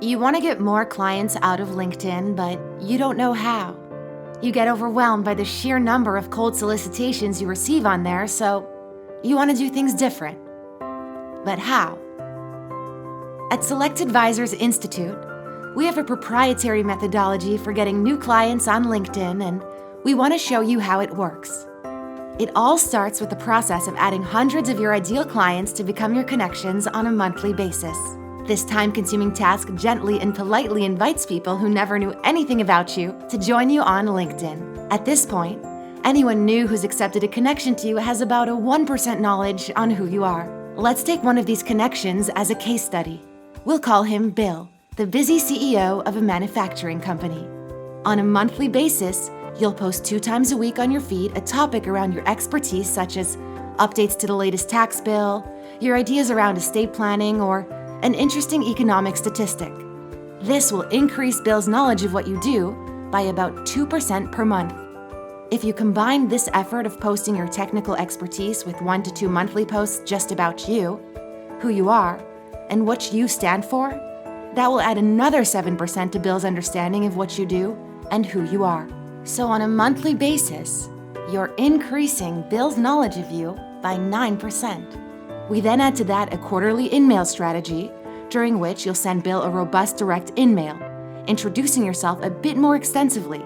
You want to get more clients out of LinkedIn, but you don't know how. You get overwhelmed by the sheer number of cold solicitations you receive on there, so you want to do things different. But how? At Select Advisors Institute, we have a proprietary methodology for getting new clients on LinkedIn, and we want to show you how it works. It all starts with the process of adding hundreds of your ideal clients to become your connections on a monthly basis. This time-consuming task gently and politely invites people who never knew anything about you to join you on LinkedIn. At this point, anyone new who's accepted a connection to you has about a 1% knowledge on who you are. Let's take one of these connections as a case study. We'll call him Bill, the busy CEO of a manufacturing company. On a monthly basis, you'll post 2 times a week on your feed a topic around your expertise, such as updates to the latest tax bill, your ideas around estate planning, or an interesting economic statistic. This will increase Bill's knowledge of what you do by about 2% per month. If you combine this effort of posting your technical expertise with 1 to 2 monthly posts just about you, who you are, and what you stand for, that will add another 7% to Bill's understanding of what you do and who you are. So on a monthly basis, you're increasing Bill's knowledge of you by 9%. We then add to that a quarterly in-mail strategy, during which you'll send Bill a robust direct in-mail, introducing yourself a bit more extensively,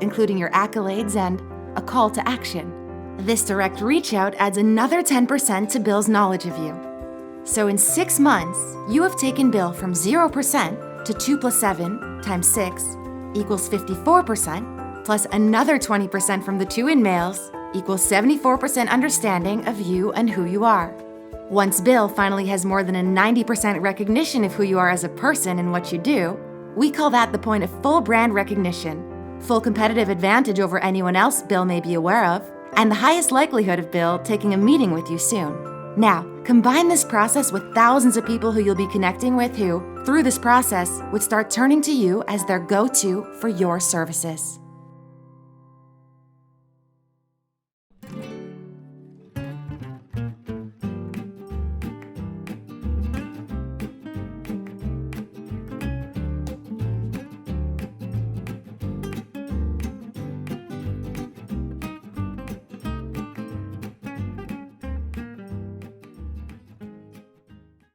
including your accolades and a call to action. This direct reach out adds another 10% to Bill's knowledge of you. So in 6 months, you have taken Bill from 0% to 2 plus 7 times 6 equals 54%, plus another 20% from the 2 in-mails equals 74% understanding of you and who you are. Once Bill finally has more than a 90% recognition of who you are as a person and what you do, we call that the point of full brand recognition, full competitive advantage over anyone else Bill may be aware of, and the highest likelihood of Bill taking a meeting with you soon. Now, combine this process with thousands of people who you'll be connecting with who, through this process, would start turning to you as their go-to for your services.